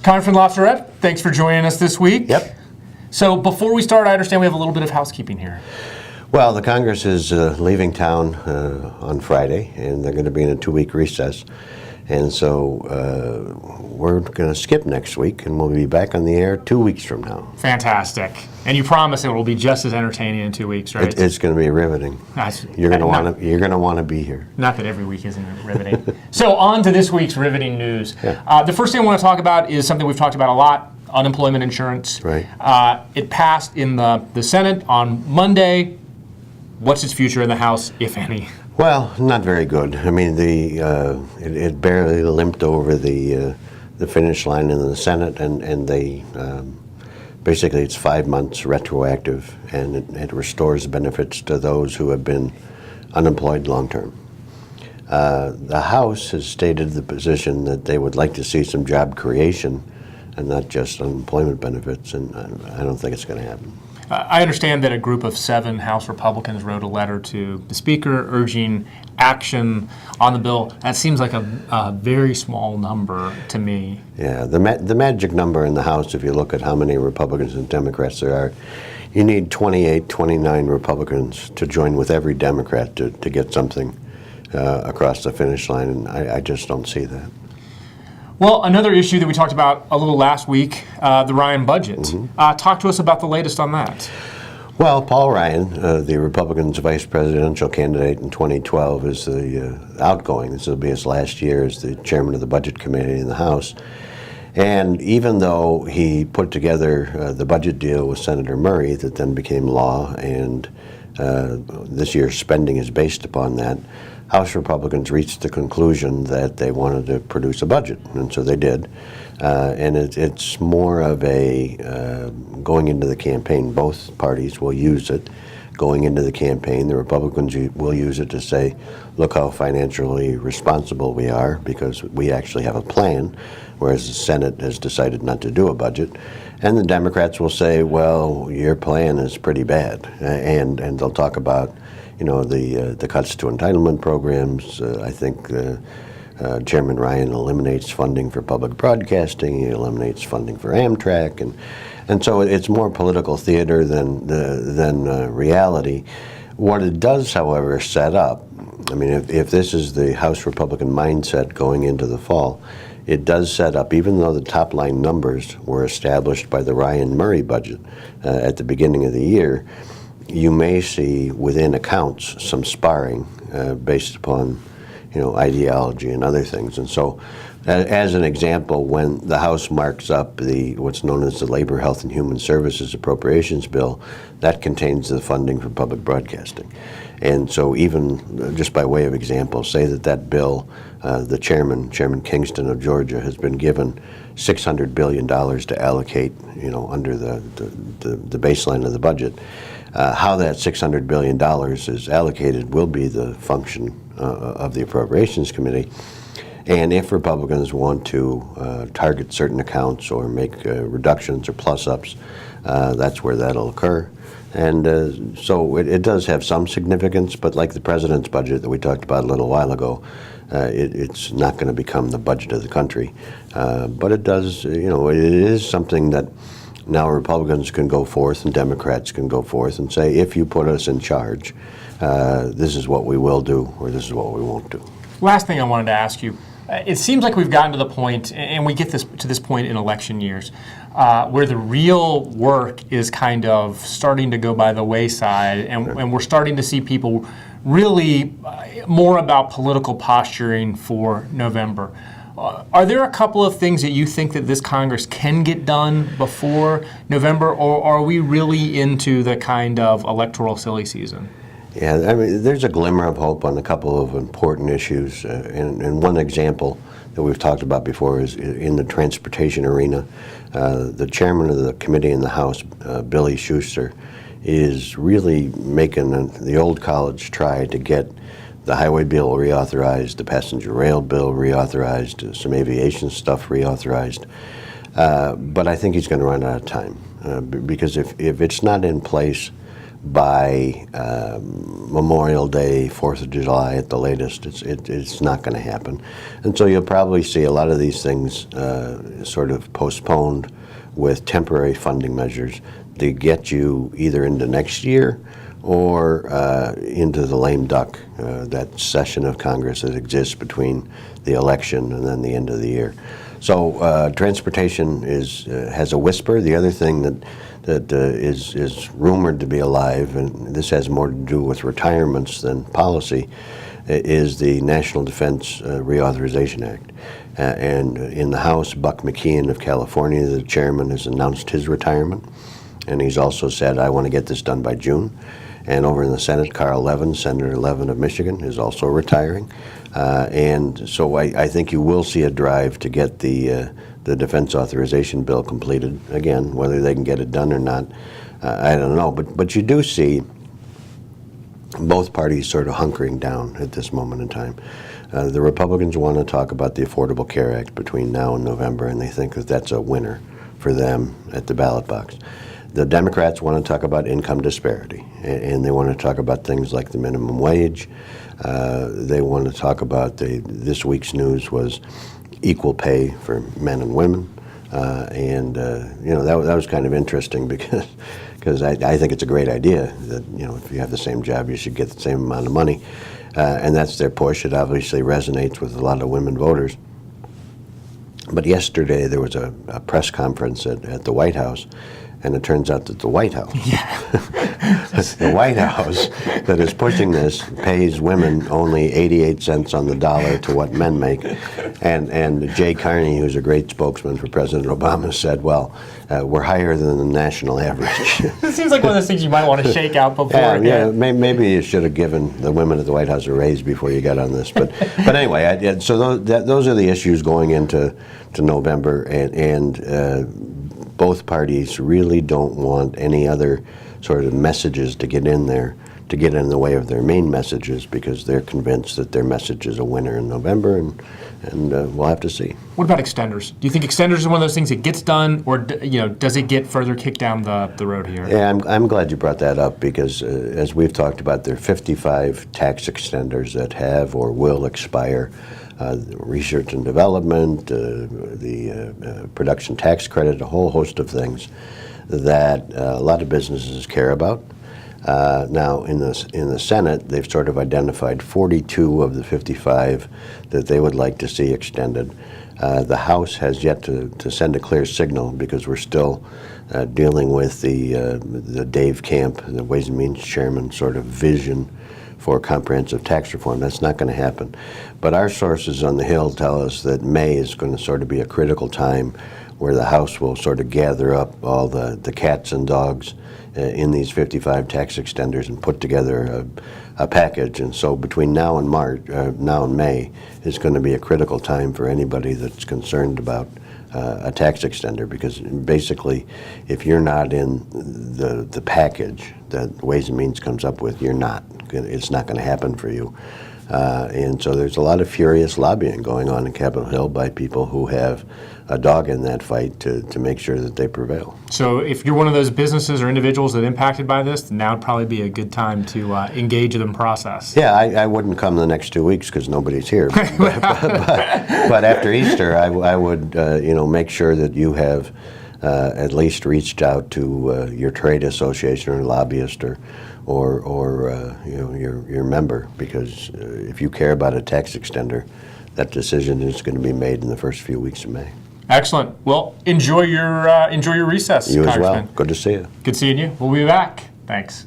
Congressman Lafayette, thanks for joining us this week. Yep. So before we start, I understand we have a little bit of housekeeping here. Well, the Congress is leaving town on Friday, and they're going to be in a 2-week recess. And so we're going to skip next week, and we'll be back on the air 2 weeks from now. Fantastic. And you promise it will be just as entertaining in 2 weeks, right? It's going to be riveting. Nice. You're going to want to be here. Not that every week isn't riveting. So on to this week's riveting news. Yeah. The first thing I want to talk about is something we've talked about a lot, unemployment insurance. Right. It passed in the Senate on Monday. What's its future in the House, if any? Well, not very good. I mean, it barely limped over the finish line in the Senate, and they basically it's 5 months retroactive, and it restores benefits to those who have been unemployed long term. The House has stated the position that they would like to see some job creation and not just unemployment benefits, and I don't think it's going to happen. I understand that a group of 7 House Republicans wrote a letter to the Speaker urging action on the bill. That seems like a very small number to me. Yeah, the magic number in the House, if you look at how many Republicans and Democrats there are, you need 28, 29 Republicans to join with every Democrat to get something across the finish line, and I just don't see that. Well, another issue that we talked about a little last week, the Ryan budget. Mm-hmm. Talk to us about the latest on that. Well, Paul Ryan, the Republicans' vice presidential candidate in 2012, is the outgoing. This will be his last year as the chairman of the Budget Committee in the House. And even though he put together the budget deal with Senator Murray that then became law, and this year's spending is based upon that, House Republicans reached the conclusion that they wanted to produce a budget, and so they did. And it's more of a going into the campaign. Both parties will use it going into the campaign. The Republicans will use it to say, look how financially responsible we are because we actually have a plan, whereas the Senate has decided not to do a budget. And the Democrats will say, well, your plan is pretty bad. And they'll talk about the cuts to entitlement programs. I think Chairman Ryan eliminates funding for public broadcasting. He eliminates funding for Amtrak, and so it's more political theater than reality. What it does, however, set up. I mean, if this is the House Republican mindset going into the fall, it does set up, even though the top line numbers were established by the Ryan Murray budget at the beginning of the year. You may see within accounts some sparring based upon, ideology and other things. And so, as an example, when the House marks up what's known as the Labor, Health, and Human Services Appropriations Bill, that contains the funding for public broadcasting. And so, even just by way of example, say that bill, the Chairman Kingston of Georgia, has been given $600 billion to allocate, under the baseline of the budget. How that $600 billion is allocated will be the function of the Appropriations Committee. And if Republicans want to target certain accounts or make reductions or plus-ups, that's where that'll occur. And so it does have some significance, but like the president's budget that we talked about a little while ago, it's not going to become the budget of the country. But it does, it is something that now Republicans can go forth and Democrats can go forth and say, if you put us in charge, this is what we will do or this is what we won't do. Last thing I wanted to ask you. It seems like we've gotten to the point, and we get to this point in election years, where the real work is kind of starting to go by the wayside, and we're starting to see people really more about political posturing for November. Are there a couple of things that you think that this Congress can get done before November, or are we really into the kind of electoral silly season? Yeah, I mean, there's a glimmer of hope on a couple of important issues, and one example that we've talked about before is in the transportation arena. The chairman of the committee in the House, Billy Schuster, is really making the old college try to get the highway bill reauthorized, the passenger rail bill reauthorized, some aviation stuff reauthorized. But I think he's going to run out of time because if it's not in place by Memorial Day, 4th of July at the latest. It's not going to happen. And so you'll probably see a lot of these things sort of postponed with temporary funding measures to get you either into next year or into the lame duck, that session of Congress that exists between the election and then the end of the year. So transportation has a whisper. The other thing that is rumored to be alive, and this has more to do with retirements than policy, is the National Defense Reauthorization Act. And in the House, Buck McKeon of California, the chairman, has announced his retirement. And he's also said, I want to get this done by June. And over in the Senate, Carl Levin, Senator Levin of Michigan, is also retiring. And so I think you will see a drive to get the defense authorization bill completed. Again, whether they can get it done or not, I don't know. But you do see both parties sort of hunkering down at this moment in time. The Republicans want to talk about the Affordable Care Act between now and November, and they think that that's a winner for them at the ballot box. The Democrats want to talk about income disparity, and they want to talk about things like the minimum wage. They want to talk about this week's news was equal pay for men and women, and that was kind of interesting because I think it's a great idea that if you have the same job, you should get the same amount of money, and that's their push. It obviously resonates with a lot of women voters. But yesterday there was a press conference at the White House. And it turns out that the White House, the White House that is pushing this pays women only 88 cents on the dollar to what men make. And Jay Carney, who's a great spokesman for President Obama, said, well, we're higher than the national average. This seems like one of those things you might want to shake out before. Maybe you should have given the women at the White House a raise before you got on this. But anyway, so those are the issues going into November, and both parties really don't want any other sort of messages to get in there, to get in the way of their main messages, because they're convinced that their message is a winner in November, and we'll have to see. What about extenders? Do you think extenders is one of those things that gets done, or does it get further kicked down the road here? Yeah, I'm glad you brought that up, because as we've talked about, there are 55 tax extenders that have or will expire. Research and development, the production tax credit, a whole host of things that a lot of businesses care about. Now, in the Senate, they've sort of identified 42 of the 55 that they would like to see extended. The House has yet to send a clear signal, because we're still dealing with the Dave Camp, the Ways and Means Chairman, sort of vision for comprehensive tax reform. That's not going to happen. But our sources on the Hill tell us that May is going to sort of be a critical time where the House will sort of gather up all the cats and dogs in these 55 tax extenders and put together a package. And so between now and May is going to be a critical time for anybody that's concerned about a tax extender, because basically if you're not in the package that Ways and Means comes up with, it's not going to happen for you. And so there's a lot of furious lobbying going on in Capitol Hill by people who have a dog in that fight to make sure that they prevail. So if you're one of those businesses or individuals that are impacted by this, now would probably be a good time to engage in the process. Yeah, I wouldn't come the next 2 weeks because nobody's here. But after Easter, I would make sure that you have at least reached out to your trade association or lobbyist or your member, because if you care about a tax extender, that decision is going to be made in the first few weeks of May. Excellent. Well, enjoy your recess, You as Congressman. well. Good to see you. Good seeing you. We'll be back. Thanks.